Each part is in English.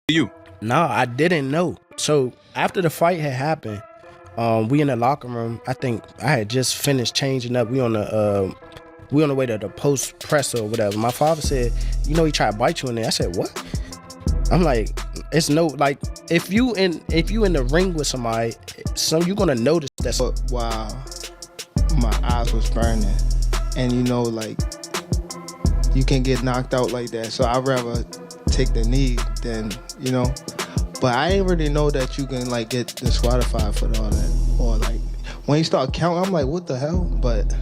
You? No, I didn't know. So after the fight had happened, we in the locker room. I think I had just finished changing up. We on the way to the post press or whatever. My father said, "You know, he tried to bite you in there." I said, "What?" I'm like, "It's no like if you in the ring with somebody, you gonna notice that." Wow, my eyes was burning, and you know, like you can get knocked out like that. So I'd rather take the knee than But I didn't really know that you can like get disqualified for all that, or like when you start counting, I'm like, what the hell? But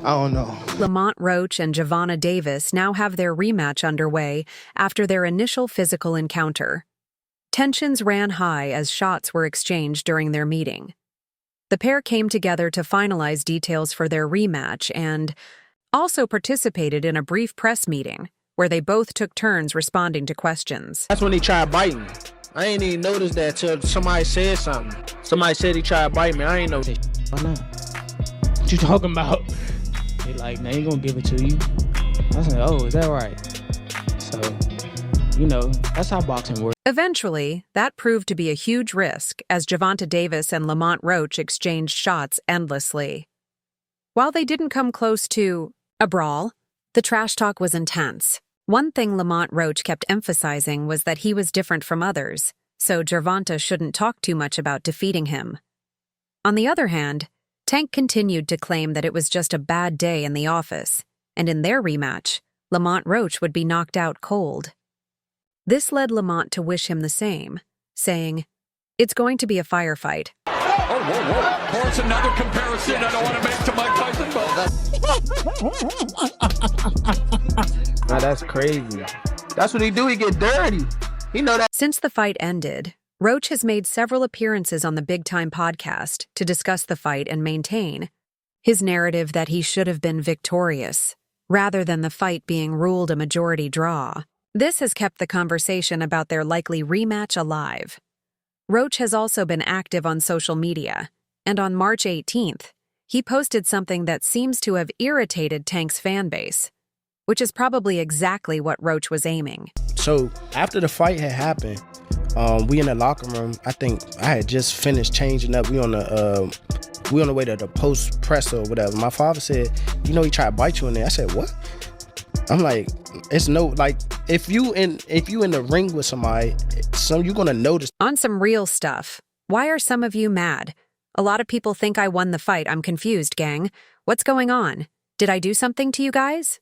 I don't know. Lamont Roach and GervontaDavis now have their rematch underway after their initial physical encounter. Tensions ran high as shots were exchanged during their meeting. The pair came together to finalize details for their rematch and also participated in a brief press meeting where they both took turns responding to questions. That's when he tried biting me. I ain't even noticed that till somebody said something. Somebody said he tried to bite me. I ain't know that. Why not? What you talking about? They like, nah, ain't gonna give it to you. I was like, oh, is that right? So, that's how boxing works. Eventually, that proved to be a huge risk as GervontaDavis and Lamont Roach exchanged shots endlessly. While they didn't come close to a brawl, the trash talk was intense. One thing Lamont Roach kept emphasizing was that he was different from others, so Gervonta shouldn't talk too much about defeating him. On the other hand, Tank continued to claim that it was just a bad day in the office, and in their rematch, Lamont Roach would be knocked out cold. This led Lamont to wish him the same, saying, "It's going to be a firefight." Whoa. Of course, another comparison I don't want to make to Mike Tyson, but Now that's crazy. That's what he do. He get dirty. He know that. Since the fight ended, Roach has made several appearances on the Big Time podcast to discuss the fight and maintain his narrative that he should have been victorious, rather than the fight being ruled a majority draw. This has kept the conversation about their likely rematch alive. Roach has also been active on social media, and on March 18th, he posted something that seems to have irritated Tank's fan base, which is probably exactly what Roach was aiming. So after the fight had happened, we in the locker room. I think I had just finished changing up. We on the way to the post press or whatever. My father said, "You know, he tried to bite you in there." I said, "What?" I'm like, it's no like if you in the ring with somebody, you gonna notice. On some real stuff, why are some of you mad? A lot of people think I won the fight. I'm confused, gang. What's going on? Did I do something to you guys?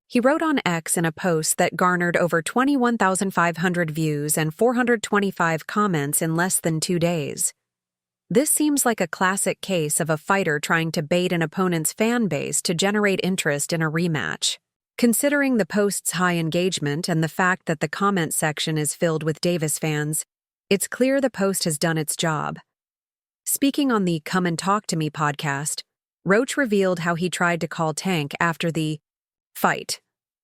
He wrote on X in a post that garnered over 21,500 views and 425 comments in less than 2 days. This seems like a classic case of a fighter trying to bait an opponent's fan base to generate interest in a rematch. Considering the post's high engagement and the fact that the comment section is filled with Davis fans, it's clear the post has done its job. Speaking on the Come and Talk to Me podcast, Roach revealed how he tried to call Tank after the fight,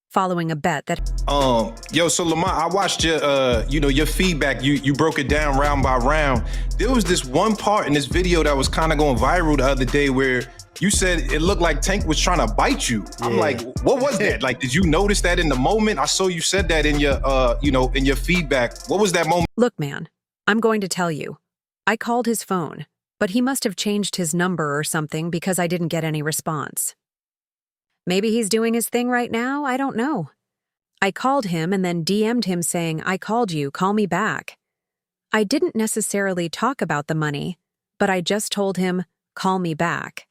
following a bet that... So Lamont, I watched your feedback. You broke it down round by round. There was this one part in this video that was kind of going viral the other day where you said it looked like Tank was trying to bite you. Yeah. I'm like, what was that? Like, did you notice that in the moment? I saw you said that in your, in your feedback. What was that moment? Look, man, I'm going to tell you. I called his phone, but he must have changed his number or something because I didn't get any response. Maybe he's doing his thing right now, I don't know. I called him and then DM'd him saying, "I called you, call me back." I didn't necessarily talk about the money, but I just told him, "Call me back."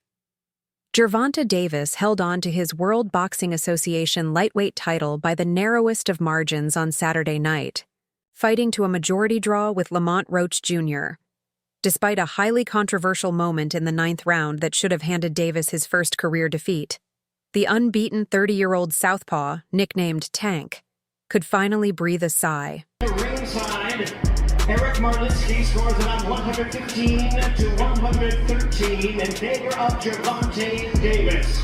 GervontaDavis held on to his World Boxing Association lightweight title by the narrowest of margins on Saturday night, fighting to a majority draw with LamontRoachJr. Despite a highly controversial moment in the 9th round that should have handed Davis his first career defeat, the unbeaten 30-year-old southpaw, nicknamed Tank, could finally breathe a sigh. Ringside, Eric Marlinsky scores it on 115 to 113 in favor of GervontaDavis.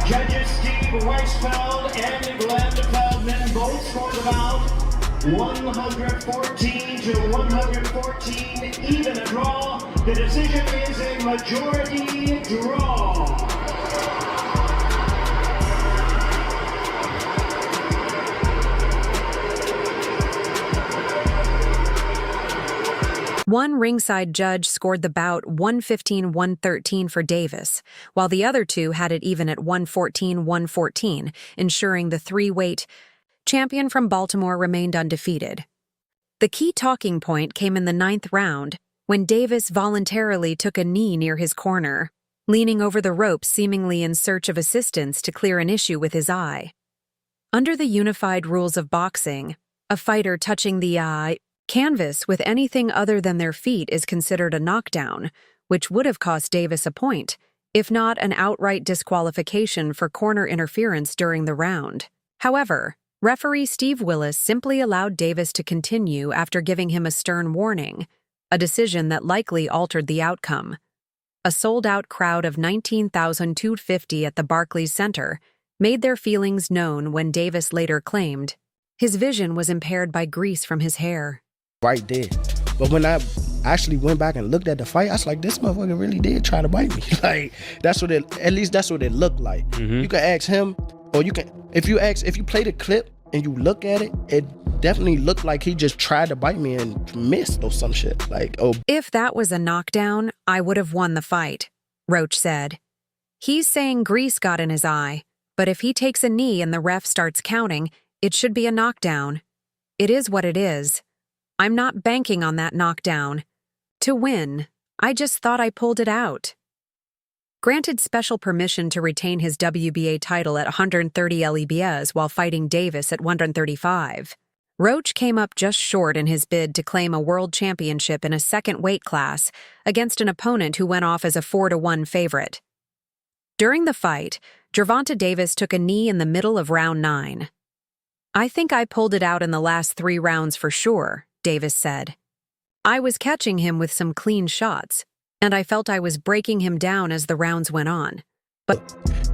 Judges Steve Weisfeld and Glenn Feldman both scored about 114 to 114, even a draw. The decision is a majority draw. One ringside judge scored the bout 115-113 for Davis, while the other two had it even at 114-114, ensuring the three-weight champion from Baltimore remained undefeated. The key talking point came in the 9th round, when Davis voluntarily took a knee near his corner, leaning over the ropes seemingly in search of assistance to clear an issue with his eye. Under the unified rules of boxing, a fighter touching the canvas with anything other than their feet is considered a knockdown, which would have cost Davis a point, if not an outright disqualification for corner interference during the round. However, referee Steve Willis simply allowed Davis to continue after giving him a stern warning, a decision that likely altered the outcome. A sold-out crowd of 19,250 at the Barclays Center made their feelings known when Davis later claimed his vision was impaired by grease from his hair. Right there. But when I actually went back and looked at the fight, I was like, this motherfucker really did try to bite me. Like, at least that's what it looked like. You can ask him, or you can, if you play the clip and you look at it, it definitely looked like he just tried to bite me and missed or some shit. Like, oh. If that was a knockdown, I would have won the fight, Roach said. He's saying grease got in his eye, but if he takes a knee and the ref starts counting, it should be a knockdown. It is what it is. I'm not banking on that knockdown. To win, I just thought I pulled it out. Granted special permission to retain his WBA title at 130 LEBS while fighting Davis at 135. Roach came up just short in his bid to claim a world championship in a second weight class against an opponent who went off as a 4-1 favorite. During the fight, GervontaDavis took a knee in the middle of round 9. I think I pulled it out in the last 3 rounds for sure, Davis said. I was catching him with some clean shots, and I felt I was breaking him down as the rounds went on. But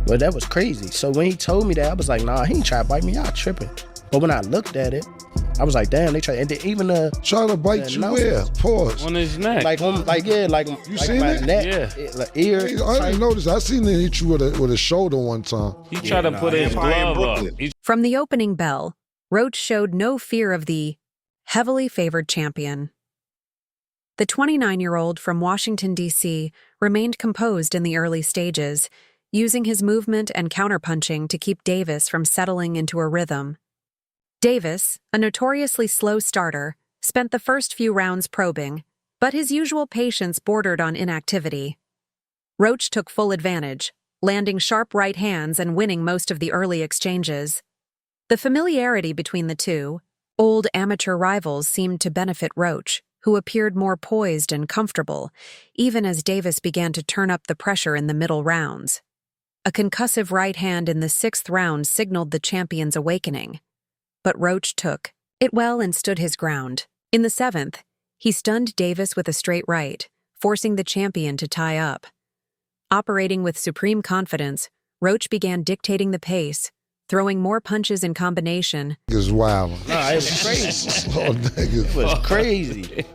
that was crazy. So when he told me that, I was like, nah, he ain't trying to bite me out, tripping. But when I looked at it, I was like, damn, they tried. And then even trying to bite you where? Pause. On his neck. Like you seen my it? neck, Yeah. like ear. I didn't notice. I seen him hit you with a shoulder one time. He tried to put his glove up. From the opening bell, Roach showed no fear of the heavily favored champion. The 29-year-old from Washington, D.C., remained composed in the early stages, using his movement and counterpunching to keep Davis from settling into a rhythm. Davis, a notoriously slow starter, spent the first few rounds probing, but his usual patience bordered on inactivity. Roach took full advantage, landing sharp right hands and winning most of the early exchanges. The familiarity between the two, old amateur rivals, seemed to benefit Roach, who appeared more poised and comfortable, even as Davis began to turn up the pressure in the middle rounds. A concussive right hand in the 6th round signaled the champion's awakening. But Roach took it well and stood his ground. In the 7th, he stunned Davis with a straight right, forcing the champion to tie up. Operating with supreme confidence, Roach began dictating the pace, throwing more punches in combination. It's wild. Nah, it was crazy. Oh, nigga. It was crazy.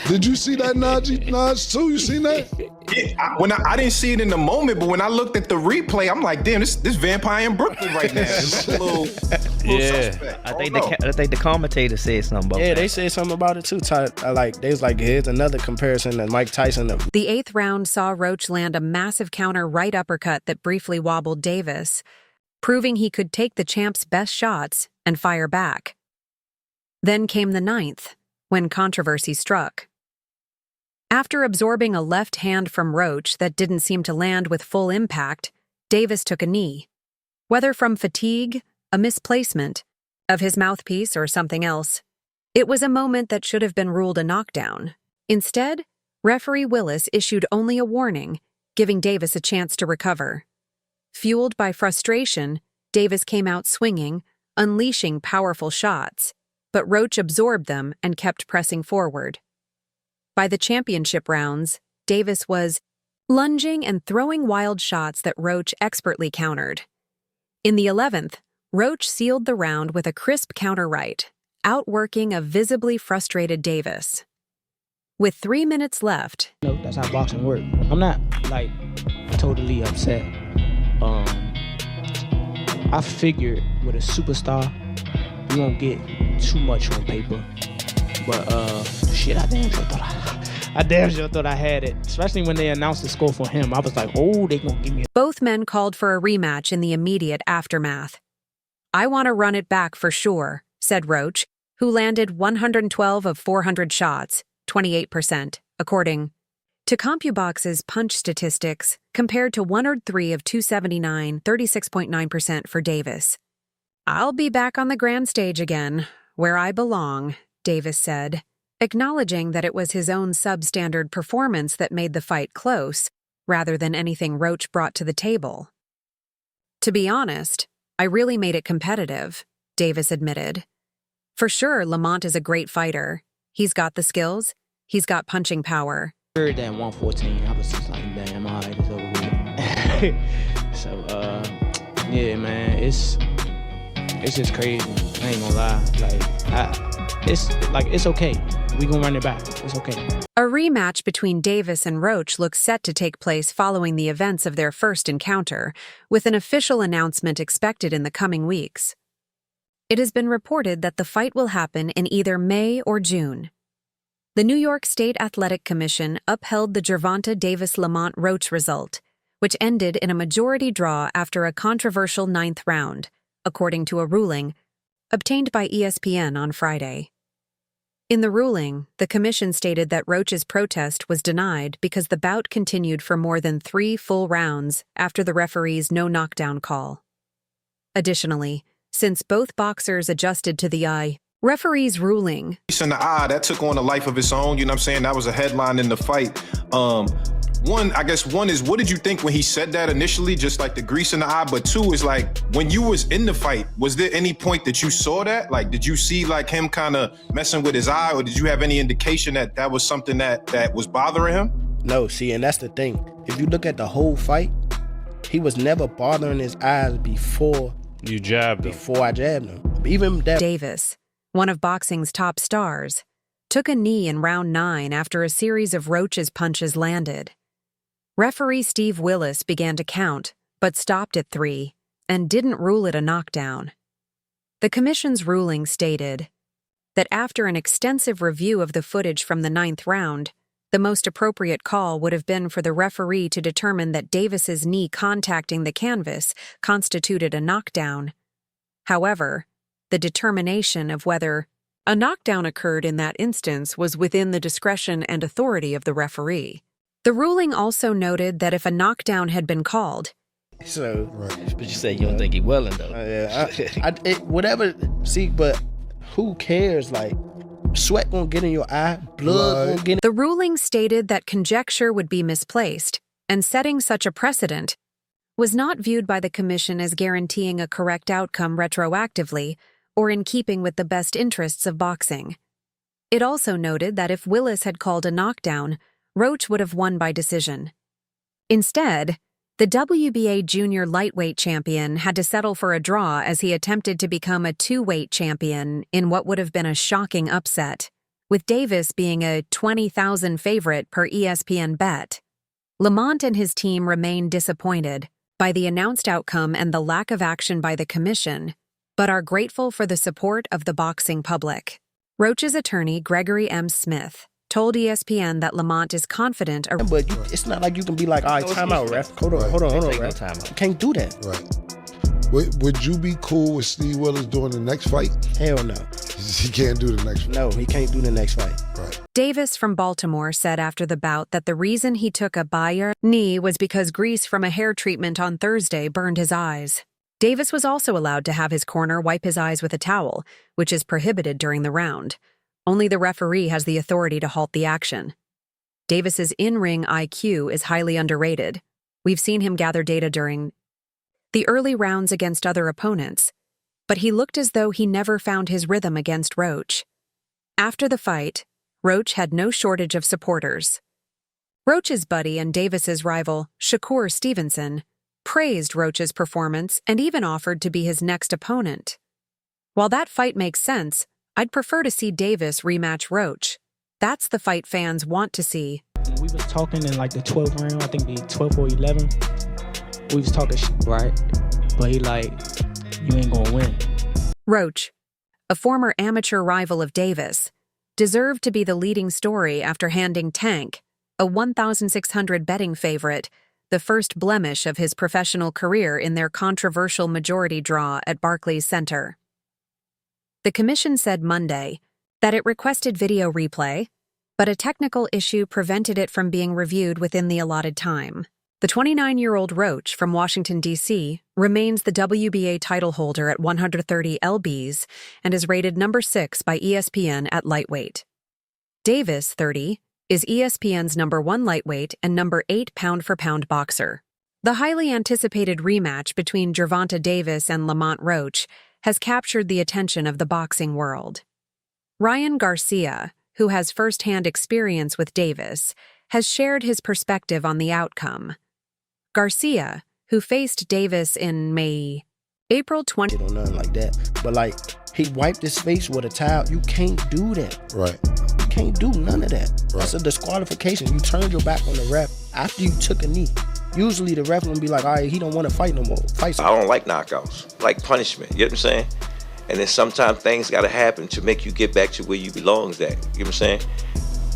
Did you see that, Naj, too? You seen that? Yeah, I didn't see it in the moment, but when I looked at the replay, I'm like, damn, this vampire in Brooklyn right now. It's a little suspect. I think the commentator said something about that. Yeah, they said something about it too. They was like, here's another comparison that Mike Tyson. The 8th round saw Roach land a massive counter right uppercut that briefly wobbled Davis, proving he could take the champ's best shots and fire back. Then came the 9th, when controversy struck. After absorbing a left hand from Roach that didn't seem to land with full impact, Davis took a knee. Whether from fatigue, a misplacement of his mouthpiece, or something else, it was a moment that should have been ruled a knockdown. Instead, referee Willis issued only a warning, giving Davis a chance to recover. Fueled by frustration, Davis came out swinging, unleashing powerful shots, but Roach absorbed them and kept pressing forward. By the championship rounds, Davis was lunging and throwing wild shots that Roach expertly countered. In the 11th, Roach sealed the round with a crisp counter right, outworking a visibly frustrated Davis. With 3 minutes left, That's how boxing works. I'm not totally upset. I figured with a superstar, you won't get too much on paper. But shit, I damn sure thought I had it. Especially when they announced the score for him. I was like, oh, they gonna give me. Both men called for a rematch in the immediate aftermath. "I want to run it back for sure," said Roach, who landed 112 of 400 shots, 28%, according to CompuBox's punch statistics, compared to 103 of 279, 36.9% for Davis. "I'll be back on the grand stage again, where I belong," Davis said, acknowledging that it was his own substandard performance that made the fight close, rather than anything Roach brought to the table. "To be honest, I really made it competitive," Davis admitted. "For sure, Lamont is a great fighter. He's got the skills, he's got punching power." I heard that 114, I was just like, damn, all right, it's over with. So, yeah, man, it's just crazy. I ain't gonna lie. It's okay. We gonna run it back. It's okay. A rematch between Davis and Roach looks set to take place following the events of their first encounter, with an official announcement expected in the coming weeks. It has been reported that the fight will happen in either May or June. The New York State Athletic Commission upheld the GervontaDavis-LamontRoach result, which ended in a majority draw after a controversial 9th round, according to a ruling obtained by ESPN on Friday. In the ruling, the commission stated that Roach's protest was denied because the bout continued for more than 3 full rounds after the referee's no-knockdown call. Additionally, since both boxers adjusted to the referee's ruling. In the eye, that took on a life of its own, you know what I'm saying? That was a headline in the fight. One is, what did you think when he said that initially, just like the grease in the eye? But two is like, when you was in the fight, was there any point that you saw that? Like, did you see like him kind of messing with his eye, or did you have any indication that that was something that was bothering him? No, see, and that's the thing. If you look at the whole fight, he was never bothering his eyes before you jabbed him. Before I jabbed him. Even that. Davis, one of boxing's top stars, took a knee in round 9 after a series of Roach's punches landed. Referee Steve Willis began to count, but stopped at 3 and didn't rule it a knockdown. The commission's ruling stated that after an extensive review of the footage from the 9th round, the most appropriate call would have been for the referee to determine that Davis's knee contacting the canvas constituted a knockdown. However, the determination of whether a knockdown occurred in that instance was within the discretion and authority of the referee. The ruling also noted that if a knockdown had been called, so, but you say you don't think he willing though. Whatever. See, but who cares? Like, sweat gonna get in your eye, blood gonna get in. The ruling stated that conjecture would be misplaced, and setting such a precedent was not viewed by the commission as guaranteeing a correct outcome retroactively or in keeping with the best interests of boxing. It also noted that if Willis had called a knockdown, Roach would have won by decision. Instead, the WBA junior lightweight champion had to settle for a draw as he attempted to become a 2-weight champion in what would have been a shocking upset, with Davis being a 20,000 favorite per ESPN bet. Lamont and his team remain disappointed by the announced outcome and the lack of action by the commission, but are grateful for the support of the boxing public. Roach's attorney, Gregory M. Smith, told ESPN that Lamont is confident. But it's not like you can be like, all right, time out, ref. Hold on, ref. You can't do that. Right. Would you be cool with Steve Willis doing the next fight? Hell no. He can't do the next fight. No, he can't do the next fight. Right. Davis from Baltimore said after the bout that the reason he took a Bayer knee was because grease from a hair treatment on Thursday burned his eyes. Davis was also allowed to have his corner wipe his eyes with a towel, which is prohibited during the round. Only the referee has the authority to halt the action. Davis's in-ring IQ is highly underrated. We've seen him gather data during the early rounds against other opponents, but he looked as though he never found his rhythm against Roach. After the fight, Roach had no shortage of supporters. Roach's buddy and Davis's rival, Shakur Stevenson, praised Roach's performance and even offered to be his next opponent. While that fight makes sense, I'd prefer to see Davis rematch Roach. That's the fight fans want to see. We was talking in like the 12th round, I think the 12th or 11th. We was talking right? But he like, you ain't gonna win. Roach, a former amateur rival of Davis, deserved to be the leading story after handing Tank, a 1,600 betting favorite, the first blemish of his professional career in their controversial majority draw at Barclays Center. The commission said Monday that it requested video replay, but a technical issue prevented it from being reviewed within the allotted time. The 29-year-old Roach from Washington, D.C., remains the WBA title holder at 130 lbs and is rated number 6 by ESPN at lightweight. Davis, 30, is ESPN's number 1 lightweight and number 8 pound-for-pound boxer. The highly anticipated rematch between GervontaDavis and Lamont Roach has captured the attention of the boxing world. Ryan Garcia, who has first-hand experience with Davis, has shared his perspective on the outcome. Garcia, who faced Davis in April 20... or nothing like that. But, like, he wiped his face with a towel. You can't do that. Right. You can't do none of that. Right. That's a disqualification. You turned your back on the ref after you took a knee. Usually the ref will be like, all right, he don't want to fight no more. Fight I don't like knockouts, like punishment, you know what I'm saying? And then sometimes things got to happen to make you get back to where you belong at, you know what I'm saying?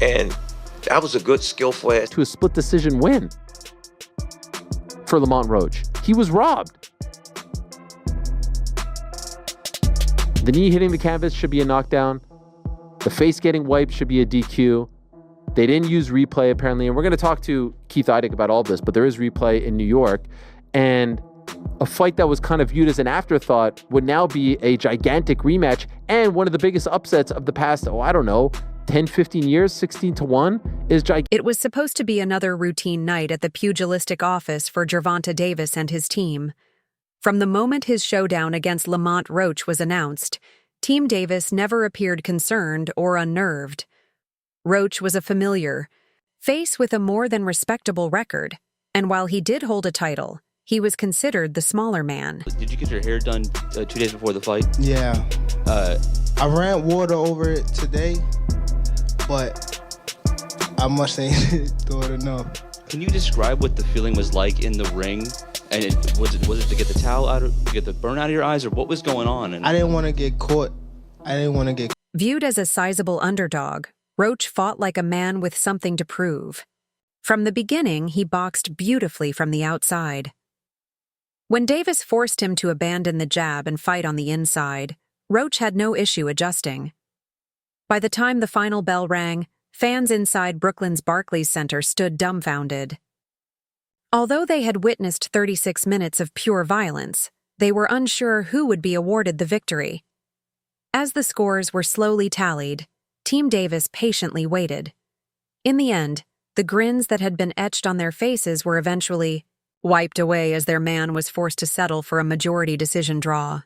And that was a good, skillful ass. To a split decision win for Lamont Roach. He was robbed. The knee hitting the canvas should be a knockdown. The face getting wiped should be a DQ. They didn't use replay, apparently. And we're going to talk to Keith Eidig about all this, but there is replay in New York. And a fight that was kind of viewed as an afterthought would now be a gigantic rematch and one of the biggest upsets of the past, 10, 15 years, 16-1 is gigantic. It was supposed to be another routine night at the pugilistic office for GervontaDavis and his team. From the moment his showdown against Lamont Roach was announced, Team Davis never appeared concerned or unnerved. Roach was a familiar face with a more than respectable record, and while he did hold a title, he was considered the smaller man. Did you get your hair done 2 days before the fight? Yeah. I ran water over it today, but I must say throw it enough. Can you describe what the feeling was like in the ring? And was it to get the towel out, to get the burn out of your eyes, or what was going on? I didn't want to get caught. Viewed as a sizable underdog, Roach fought like a man with something to prove. From the beginning, he boxed beautifully from the outside. When Davis forced him to abandon the jab and fight on the inside, Roach had no issue adjusting. By the time the final bell rang, fans inside Brooklyn's Barclays Center stood dumbfounded. Although they had witnessed 36 minutes of pure violence, they were unsure who would be awarded the victory. As the scores were slowly tallied, Team Davis patiently waited. In the end, the grins that had been etched on their faces were eventually wiped away as their man was forced to settle for a majority decision draw.